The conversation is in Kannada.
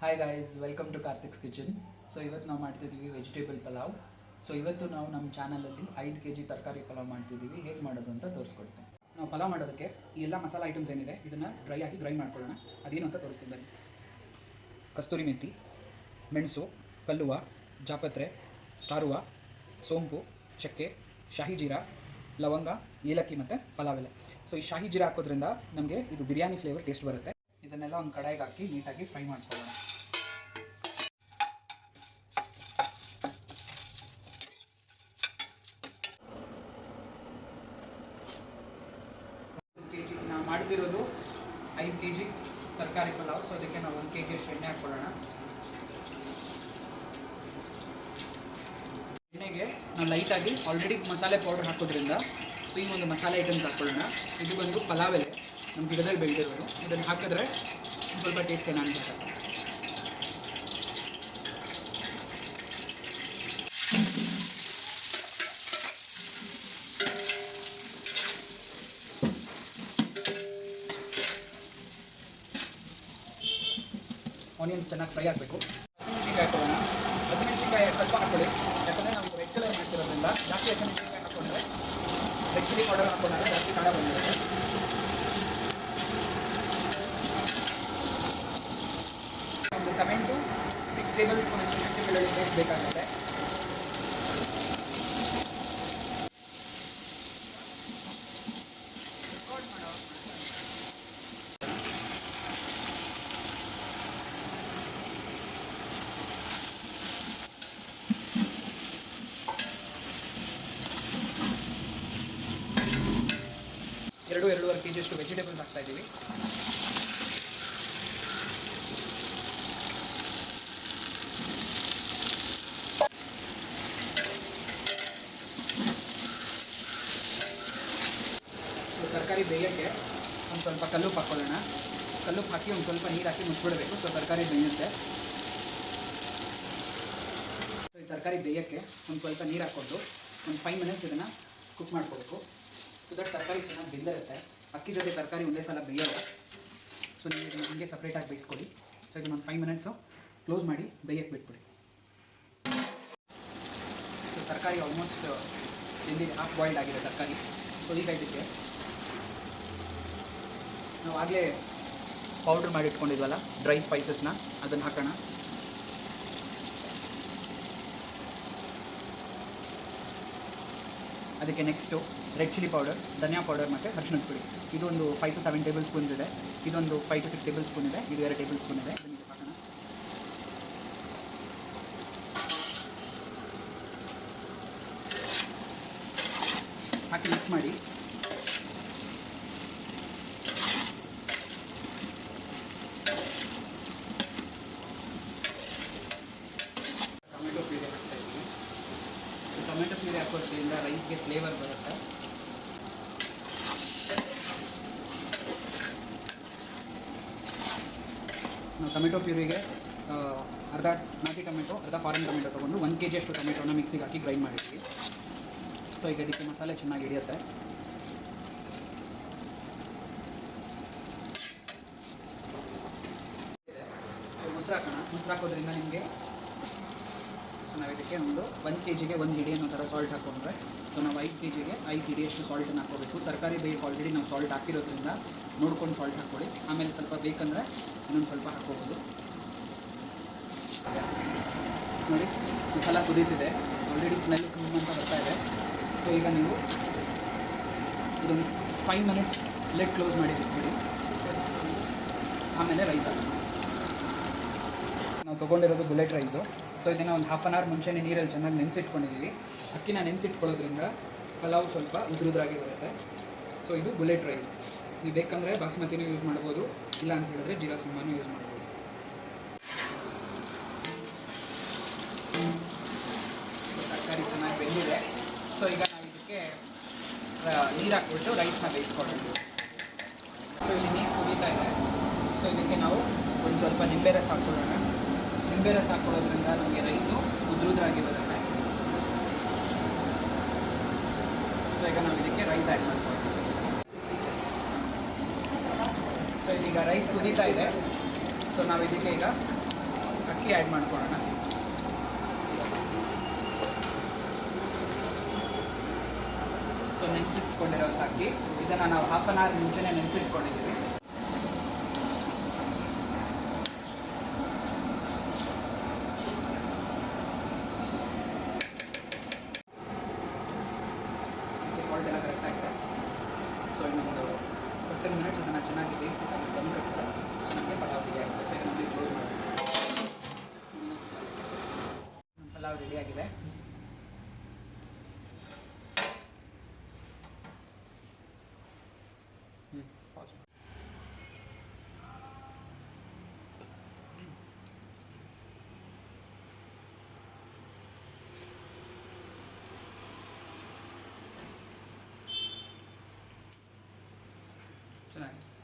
Hi guys, welcome to Karthik's kitchen. So ಇವತ್ತು ನಾವು ಮಾಡ್ತಿದ್ದೀವಿ ವೆಜಿಟೇಬಲ್ ಪಲಾವ್. ಸೊ ಇವತ್ತು ನಾವು ನಮ್ಮ ಚಾನಲಲ್ಲಿ 5 kg ತರಕಾರಿ ಪಲಾವ್ ಮಾಡ್ತಿದ್ದೀವಿ. ಹೇಗೆ ಮಾಡೋದು ಅಂತ ತೋರಿಸ್ಕೊಡ್ತೀನಿ. ನಾವು ಪಲಾವ್ ಮಾಡೋದಕ್ಕೆ ಈ ಎಲ್ಲ ಮಸಾಲ ಐಟಮ್ಸ್ ಏನಿದೆ ಇದನ್ನು ಡ್ರೈ ಆಗಿ ಗ್ರೈಂಡ್ ಮಾಡ್ಕೊಳ್ಳೋಣ. ಅದೇನು ಅಂತ ತೋರಿಸ್ತೀನಿ. ಕಸ್ತೂರಿ ಮೆಥಿ, ಮೆಣಸು, ಕಲ್ಲುವ, ಜಾಪತ್ರೆ, ಸ್ಟಾರ್ ಹೂವು, ಸೋಂಪು, ಚಕ್ಕೆ, ಶಾಹಿ ಜೀರಾ, ಲವಂಗ, ಏಲಕ್ಕಿ ಮತ್ತು ಪಲಾವ್ ಎಲೆ. ಸೊ ಈ ಶಾಹಿ ಜೀರಾ ಹಾಕೋದ್ರಿಂದ ನಮಗೆ ಇದು ಬಿರಿಯಾನಿ ಫ್ಲೇವರ್ ಟೇಸ್ಟ್ ಬರುತ್ತೆ. ಇದನ್ನೆಲ್ಲ ಒಂದು ಕಡೆಗೆ ಹಾಕಿ ನೀಟಾಗಿ ಫ್ರೈ ಮಾಡ್ಕೊಳ್ಳೋಣ. ನಾವು ಮಾಡ್ತಿರೋದು 5 kg ತರಕಾರಿ ಪಲಾವ್. ಸೊ ಅದಕ್ಕೆ ನಾವು 1 kg ಅಷ್ಟು ಎಣ್ಣೆ ಹಾಕ್ಕೊಳ್ಳೋಣ. ಎಣ್ಣೆಗೆ ನಾವು ಲೈಟಾಗಿ ಆಲ್ರೆಡಿ ಮಸಾಲೆ ಪೌಡರ್ ಹಾಕೋದ್ರಿಂದ ಸೊ ಈ ಒಂದು ಮಸಾಲೆ ಐಟಮ್ಸ್ ಹಾಕ್ಕೊಳ್ಳೋಣ. ಇದು ಬಂದು ಪಲಾವ್ ಎಲೆ, ನಮ್ಮ ಗಿಡದಲ್ಲಿ ಬೆಳೆದಿರೋದು. ಇದನ್ನು ಹಾಕಿದ್ರೆ ಸ್ವಲ್ಪ ಟೇಸ್ಟ್ ಏನು ಅನ್ಸುತ್ತೆ. ಆನಿಯನ್ಸ್ ಚೆನ್ನಾಗಿ ಫ್ರೈ ಆಗಬೇಕು. ಹಸಿಮೆಣಸಿನ್ಕಾಯಿ ಹಾಕೊಳ್ಳೋಣ. ಹಸಿಮೆಣಸಿನ್ಕಾಯಿ ಸ್ವಲ್ಪ ಹಾಕೊಳ್ಳಿ, ಯಾಕಂದರೆ ನಾವು ರೆಡ್ ಕಲರ್ ಮಾಡ್ತಿರೋದ್ರಿಂದ ಜಾಸ್ತಿ ಹಸಿಮೆಣಸಿನ್ಕಾಯಿ ಹಾಕೊಂಡ್ರೆ ರೆಡ್ ಚಿಲ್ಲಿ ಪೌಡರ್ ಹಾಕೊಂಡ್ರೆ ಜಾಸ್ತಿ ಖಾರ ಬಂದಿರುತ್ತೆ. ಒಂದು 7 to 6 ಟೇಬಲ್ ಸ್ಪೂನ್ ಅಷ್ಟು ಶುಂಠಿ ಬೆಳ್ಳುಳ್ಳಿ ಪೇಸ್ಟ್ ಬೇಕಾಗುತ್ತೆ. ಎರಡೂವರೆ kg ಅಷ್ಟು ವೆಜಿಟೇಬಲ್ಸ್ ಹಾಕ್ತಾ ಇದ್ದೀವಿ. ತರಕಾರಿ ಬೇಯೋಕ್ಕೆ ಒಂದು ಸ್ವಲ್ಪ ಕಲ್ಲುಪ್ಪು ಹಾಕ್ಕೊಳ್ಳೋಣ. ಕಲ್ಲುಪ್ಪು ಹಾಕಿ ಒಂದು ಸ್ವಲ್ಪ ನೀರು ಹಾಕಿ ಮುಚ್ಚಿಬಿಡಬೇಕು. ಸೊ ತರಕಾರಿ ಬೇಯುತ್ತೆ. ಸೊ ಈ ತರಕಾರಿ ಬೇಯೋಕ್ಕೆ ಒಂದು ಸ್ವಲ್ಪ ನೀರು ಹಾಕ್ಕೊಂಡು ಒಂದು 5 minutes ಇದನ್ನು ಕುಕ್ ಮಾಡ್ಕೋಬೇಕು. ಸೊ ದಟ್ ತರಕಾರಿ ಚೆನ್ನಾಗಿ ಬೆಂದಿರುತ್ತೆ. ಅಕ್ಕಿ ಜೊತೆ ತರಕಾರಿ ಒಂದೇ ಸಲ ಬೇಯೋಲ್ಲ. ಸೊ ನೀವು ಇದನ್ನು ಹೀಗೆ ಸಪ್ರೇಟಾಗಿ ಬೇಯಿಸ್ಕೊಳ್ಳಿ. ಸೊ ಇದನ್ನು ಒಂದು 5 minutes ಕ್ಲೋಸ್ ಮಾಡಿ ಬೇಯಕ್ಕೆ ಬಿಟ್ಬಿಡಿ. ಸೊ ತರಕಾರಿ ಆಲ್ಮೋಸ್ಟ್ ಬೆಂದಿದೆ, ಹಾಫ್ ಬಾಯ್ಲ್ಡ್ ಆಗಿದೆ ತರಕಾರಿ. ಸೊ ಈಗ ಇದಕ್ಕೆ ನಾವು ಆಗಲೇ ಪೌಡ್ರ್ ಮಾಡಿ ಇಟ್ಕೊಂಡಿದ್ವಲ್ಲ ಡ್ರೈ ಸ್ಪೈಸಸ್ನ ಅದನ್ನು ಹಾಕೋಣ. ಅದಕ್ಕೆ ನೆಕ್ಸ್ಟು ರೆಡ್ ಚಿಲ್ಲಿ ಪೌಡರ್, ಧನಿಯಾ ಪೌಡರ್ ಮತ್ತು ಅರಿಶಿಣದ ಪುಡಿ. ಇದೊಂದು 5 to 7 ಟೇಬಲ್ ಸ್ಪೂನ್ಸ್ ಇದೆ. ಇದೊಂದು 5 to 6 ಟೇಬಲ್ ಸ್ಪೂನ್ ಇದೆ. ಇದು 2 ಟೇಬಲ್ ಸ್ಪೂನ್ ಇದೆ. ಇದನ್ನು ಹಾಕೋಣ. ಹಾಕಿ ಮಿಕ್ಸ್ ಮಾಡಿ. ಟೊಮೆಟೊ ಪ್ಯೂರಿ ಹಾಕ್ತಾ ಇದ್ದೀವಿ. ಟೊಮೆಟೊ ಪ್ಯೂರಿ ಹಾಕೋದ್ರಿಂದ ರೈಸ್ಗೆ ಫ್ಲೇವರ್ ಬರುತ್ತೆ. ನಾವು ಟೊಮೆಟೊ ಪ್ಯೂರಿಗೆ ಅರ್ಧ ನಾಟಿ ಟೊಮೆಟೊ, ಅರ್ಧ ಫಾರಿನ್ ಟೊಮೆಟೊ ತೊಗೊಂಡು 1 kg ಅಷ್ಟು ಟೊಮೆಟೊನ ಮಿಕ್ಸಿಗೆ ಹಾಕಿ ಗ್ರೈಂಡ್ ಮಾಡಿದ್ವಿ. ಸೊ ಈಗ ಇದಕ್ಕೆ ಮಸಾಲೆ ಚೆನ್ನಾಗಿ ಹಿಡಿಯುತ್ತೆ. ಸೊ ಮೊಸರು ಹಾಕೋಣ. ಮೊಸರು ಹಾಕೋದ್ರಿಂದ ನಿಮಗೆ ಸೊ ನಾವು ಇದಕ್ಕೆ ಒಂದು 1 kgಗೆ 1 ಹಿಡಿ ಅನ್ನೋ ಥರ ಸಾಲ್ಟ್ ಹಾಕ್ಕೊಂಡ್ರೆ, ಸೊ ನಾವು 5 kgಗೆ 5 ಹಿಡಿಯಷ್ಟು ಸಾಲ್ಟನ್ನು ಹಾಕೋಬೇಕು. ತರಕಾರಿ ಬೇಯಕ್ಕೆ ಆಲ್ರೆಡಿ ನಾವು ಸಾಲ್ಟ್ ಹಾಕಿರೋದ್ರಿಂದ ನೋಡ್ಕೊಂಡು ಸಾಲ್ಟ್ ಹಾಕ್ಕೊಳ್ಳಿ. ಆಮೇಲೆ ಸ್ವಲ್ಪ ಬೇಕಂದರೆ ಇನ್ನೊಂದು ಸ್ವಲ್ಪ ಹಾಕ್ಕೋಬೋದು. ನೋಡಿ ಮಸಾಲ ಕುದೀತಿದೆ, ಆಲ್ರೆಡಿ ಸ್ಮೆಲ್ ಅಂತ ಬರ್ತಾ ಇದೆ. ಸೊ ಈಗ ನೀವು ಇದೊಂದು 5 minutes ಲೆಟ್ ಕ್ಲೋಸ್ ಮಾಡಿ ಬಿಟ್ಬಿಡಿ. ಆಮೇಲೆ ರೈಸ್ ಹಾಕೋಣ. ನಾವು ತೊಗೊಂಡಿರೋದು ಬುಲೆಟ್ ರೈಸು. ಸೊ ಇದನ್ನು ಒಂದು 1/2 hour ಮುಂಚೆನೇ ನೀರಲ್ಲಿ ಚೆನ್ನಾಗಿ ನೆನೆಸಿಟ್ಕೊಂಡಿದ್ದೀವಿ. ಅಕ್ಕಿನ ನೆನೆಸಿಟ್ಕೊಳ್ಳೋದ್ರಿಂದ ಪಲಾವ್ ಸ್ವಲ್ಪ ಉದ್ರುದ್ರಾಗಿ ಬರುತ್ತೆ. ಸೊ ಇದು ಬುಲೆಟ್ ರೈಸ್. ನೀವು ಬೇಕಂದರೆ ಬಾಸ್ಮತಿನೂ ಯೂಸ್ ಮಾಡ್ಬೋದು, ಇಲ್ಲ ಅಂತ ಹೇಳಿದ್ರೆ ಜೀರಾ ಸಂಬಾನು ಯೂಸ್ ಮಾಡ್ಬೋದು. ತರಕಾರಿ ಚೆನ್ನಾಗಿ ಬೆಂದಿದೆ. ಸೊ ಈಗ ನಾವು ಇದಕ್ಕೆ ನೀರು ಹಾಕ್ಬಿಟ್ಟು ರೈಸ್ನ ಬೇಯಿಸ್ಕೊಳ್ಳೋದು. ಸೊ ಇಲ್ಲಿ ನೀರು ಕುದೀತಾ ಇದೆ. ಸೊ ಇದಕ್ಕೆ ನಾವು ಒಂದು ಸ್ವಲ್ಪ ನಿಂಬೆ ರಸ ಹಾಕ್ಕೊಳ್ಳೋಣ. ನಿಂಬೆ ರಸ ಹಾಕ್ಕೊಳ್ಳೋದ್ರಿಂದ ನಮಗೆ ರೈಸು ಉದ್ರುದ್ರಾಗಿ ಬರುತ್ತೆ. ಸೊ ಈಗ ನಾವು ಇದಕ್ಕೆ ರೈಸ್ ಆ್ಯಡ್ ಮಾಡ್ಕೊಳ್ಳೋಣ. ಸೊ ಇದೀಗ ರೈಸ್ ಕುದೀತಾ ಇದೆ. ಸೊ ನಾವು ಇದಕ್ಕೆ ಈಗ ಅಕ್ಕಿ ಆ್ಯಡ್ ಮಾಡ್ಕೊಳ್ಳೋಣ. ಸೊ ನೆನೆಸಿಟ್ಕೊಂಡಿರೋಂಥ ಅಕ್ಕಿ, ಇದನ್ನು ನಾವು ಹಾಫ್ ಆನ್ ಅವರ್ ಮುಂಚೆನೇ ನೆನೆಸಿಟ್ಕೊಂಡಿದ್ದೀವಿ. ಸಾಲ್ಟ್ ಎಲ್ಲ ಕರೆಕ್ಟಾಗಿದೆ. ಸೊ ಇನ್ನೊಂದು 15 ಮಿನಿಟ್ಸ್ ಇದನ್ನು ಚೆನ್ನಾಗಿ ಬೇಯಿಸ್ಬಿಟ್ಟು ದಮ್ ಕಟ್ಟಿದ್ರೆ ಚೆನ್ನಾಗಿ ಪಲಾವ್ ರೆಡಿ ಆಗಿದೆ. ಸೊ ಇದನ್ನು ಕ್ಲೋಸ್ ಮಾಡಿ. ಪಲಾವ್ ರೆಡಿ ಆಗಿದೆ. ಪಾಸ್ ಚೆನ್ನಾಗಿದೆ.